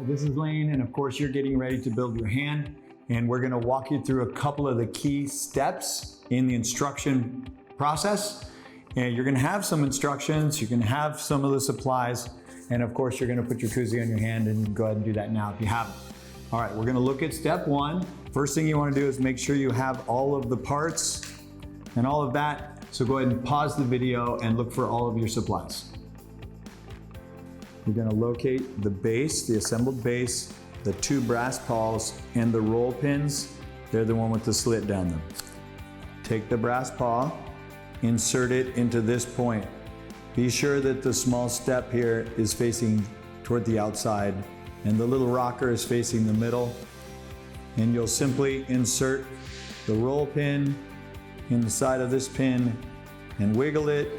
this is Lain, and of course you're getting ready to build your hand, and we're gonna walk you through a couple of the key steps in the instruction process. And you're gonna have some instructions, you're gonna have some of the supplies, and of course you're gonna put your koozie on your hand, and go ahead and do that now if you haven't. All right, we're gonna look at step one. First thing you wanna do is make sure you have all of the parts and all of that. So go ahead and pause the video and look for all of your supplies. You're gonna locate the base, the assembled base, the two brass pawls, and the roll pins. They're the one with the slit down them. Take the brass paw, insert it into this point. Be sure that the small step here is facing toward the outside, and the little rocker is facing the middle. And you'll simply insert the roll pin in the side of this pin and wiggle it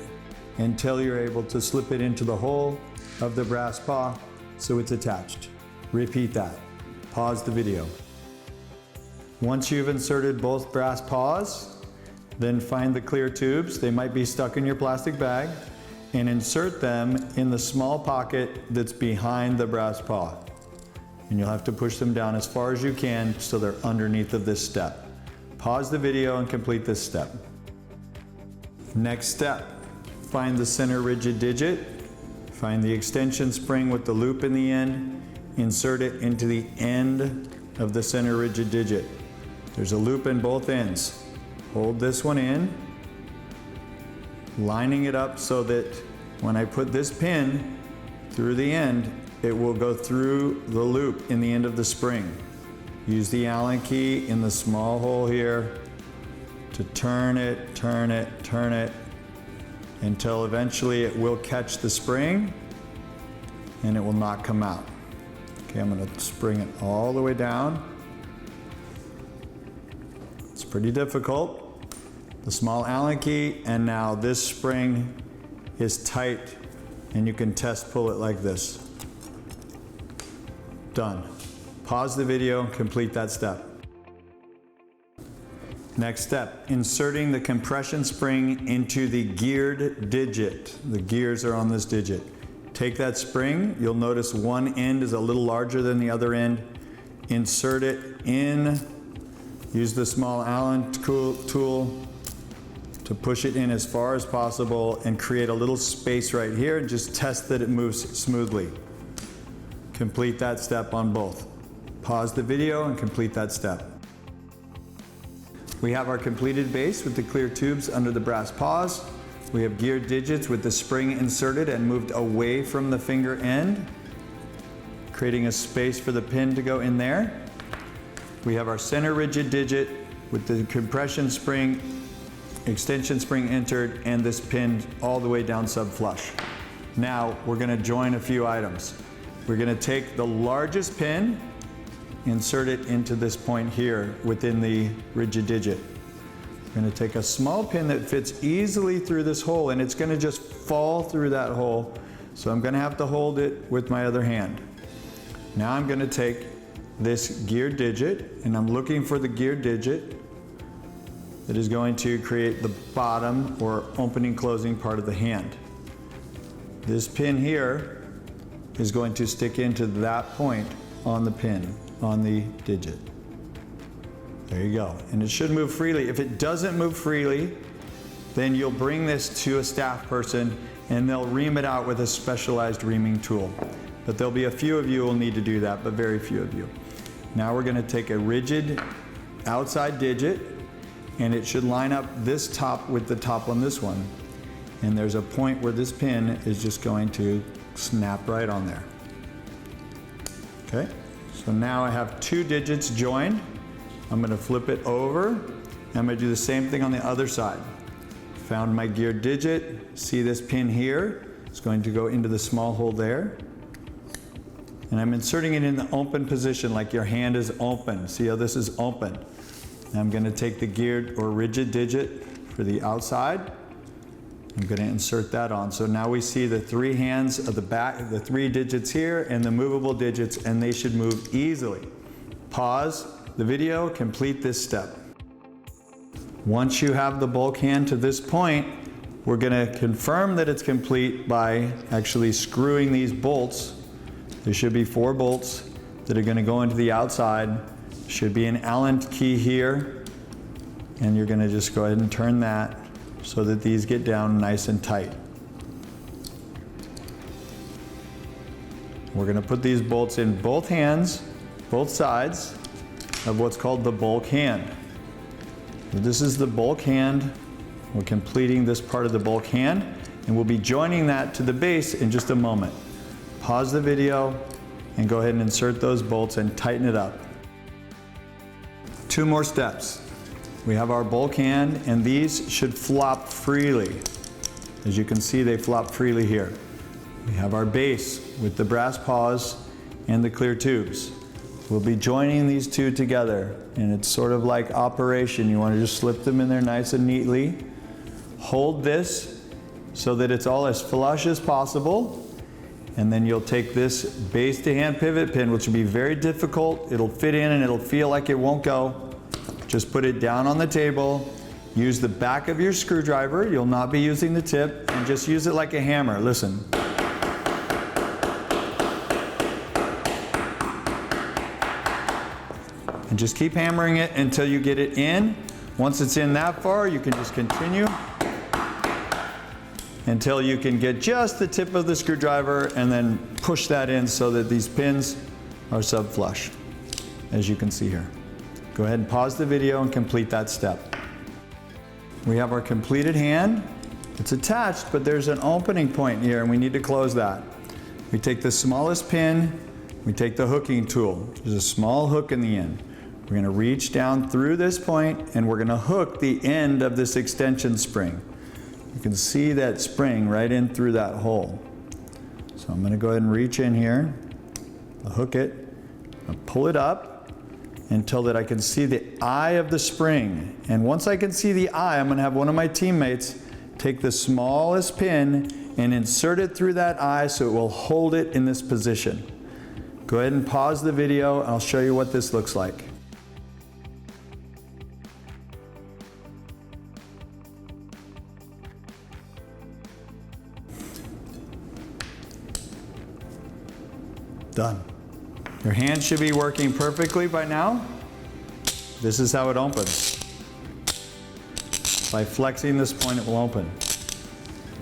until you're able to slip it into the hole of the brass paw so it's attached. Repeat that. Pause the video. Once you've inserted both brass paws, then find the clear tubes. They might be stuck in your plastic bag, and insert them in the small pocket that's behind the brass paw. And you'll have to push them down as far as you can so they're underneath of this step. Pause the video and complete this step. Next step, find the center rigid digit, find the extension spring with the loop in the end, insert it into the end of the center rigid digit. There's a loop in both ends. Hold this one in, lining it up so that when I put this pin through the end, it will go through the loop in the end of the spring. Use the Allen key in the small hole here to turn it, turn it, turn it, until eventually it will catch the spring and it will not come out. Okay, I'm gonna spring it all the way down. It's pretty difficult. The small Allen key, and now this spring is tight, and you can test pull it like this. Done. Pause the video, complete that step. Next step, inserting the compression spring into the geared digit. The gears are on this digit. Take that spring, you'll notice one end is a little larger than the other end. Insert it in, use the small Allen tool to push it in as far as possible and create a little space right here, and just test that it moves smoothly. Complete that step on both. Pause the video and complete that step. We have our completed base with the clear tubes under the brass paws. We have geared digits with the spring inserted and moved away from the finger end, creating a space for the pin to go in there. We have our center rigid digit with the compression spring, extension spring entered, and this pin all the way down sub-flush. Now we're gonna join a few items. We're gonna take the largest pin, insert it into this point here within the rigid digit. We're gonna take a small pin that fits easily through this hole, and it's gonna just fall through that hole. So I'm gonna have to hold it with my other hand. Now I'm gonna take this geared digit, and I'm looking for the geared digit that is going to create the bottom or opening closing part of the hand. This pin here is going to stick into that point on the pin, on the digit. There you go. And it should move freely. If it doesn't move freely, then you'll bring this to a staff person and they'll ream it out with a specialized reaming tool. But there'll be a few of you who will need to do that, but very few of you. Now we're gonna take a rigid outside digit, and it should line up this top with the top on this one. And there's a point where this pin is just going to snap right on there. Okay, so now I have two digits joined. I'm gonna flip it over. I'm gonna do the same thing on the other side. Found my geared digit. See this pin here? It's going to go into the small hole there. And I'm inserting it in the open position, like your hand is open. See how this is open? I'm gonna take the geared or rigid digit for the outside. I'm gonna insert that on. So now we see the three hands of the back, the three digits here, and the movable digits, and they should move easily. Pause the video, complete this step. Once you have the bulk hand to this point, we're gonna confirm that it's complete by actually screwing these bolts. There should be 4 bolts that are going to go into the outside. Should be an Allen key here, and you're going to just go ahead and turn that so that these get down nice and tight. We're going to put these bolts in both hands, both sides of what's called the bulk hand. This is the bulk hand. We're completing this part of the bulk hand, and we'll be joining that to the base in just a moment. Pause the video and go ahead and insert those bolts and tighten it up. 2 more steps. We have our bulk hand, and these should flop freely. As you can see, they flop freely here. We have our base with the brass paws and the clear tubes. We'll be joining these two together, and it's sort of like operation. You want to just slip them in there nice and neatly. Hold this so that it's all as flush as possible. And then you'll take this base to hand pivot pin, which will be very difficult. It'll fit in and it'll feel like it won't go. Just put it down on the table. Use the back of your screwdriver. You'll not be using the tip, and just use it like a hammer. Listen. And just keep hammering it until you get it in. Once it's in that far, you can just continue until you can get just the tip of the screwdriver, and then push that in so that these pins are sub-flush, as you can see here. Go ahead and pause the video and complete that step. We have our completed hand. It's attached, but there's an opening point here, and we need to close that. We take the smallest pin, we take the hooking tool. There's a small hook in the end. We're going to reach down through this point, and we're going to hook the end of this extension spring. You can see that spring right in through that hole. So I'm going to go ahead and reach in here, I'll hook it, I'll pull it up until that I can see the eye of the spring. And once I can see the eye, I'm going to have one of my teammates take the smallest pin and insert it through that eye so it will hold it in this position. Go ahead and pause the video, and I'll show you what this looks like. Done. Your hand should be working perfectly by now. This is how it opens. By flexing this point, it will open.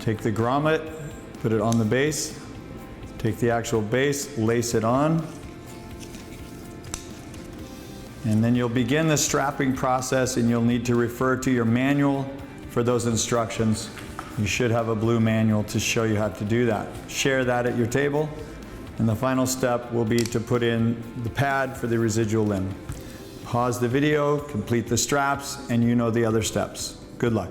Take the grommet, put it on the base, take the actual base, lace it on, and then you'll begin the strapping process, and you'll need to refer to your manual for those instructions. You should have a blue manual to show you how to do that. Share that at your table. And the final step will be to put in the pad for the residual limb. Pause the video, complete the straps, and you know the other steps. Good luck.